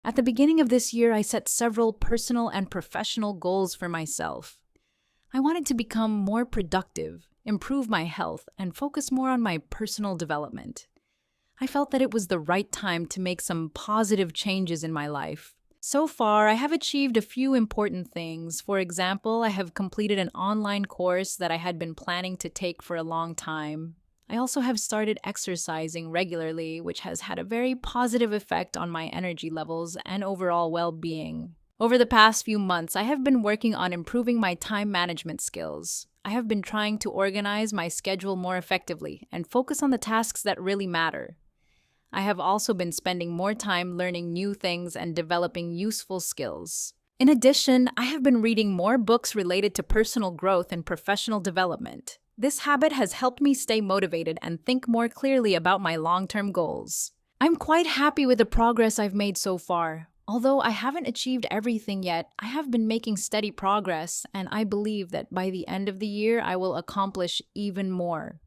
At the beginning of this year, I set several personal and professional goals for myself. I wanted to become more productive, improve my health, and focus more on my personal development. I felt that it was the right time to make some positive changes in my life. So far, I have achieved a few important things. For example, I have completed an online course that I had been planning to take for a long time. I also have started exercising regularly, which has had a very positive effect on my energy levels and overall well-being. Over the past few months, I have been working on improving my time management skills. I have been trying to organize my schedule more effectively and focus on the tasks that really matter. I have also been spending more time learning new things and developing useful skills. In addition, I have been reading more books related to personal growth and professional development. This habit has helped me stay motivated and think more clearly about my long-term goals. I'm quite happy with the progress I've made so far. Although I haven't achieved everything yet, I have been making steady progress, and I believe that by the end of the year, I will accomplish even more.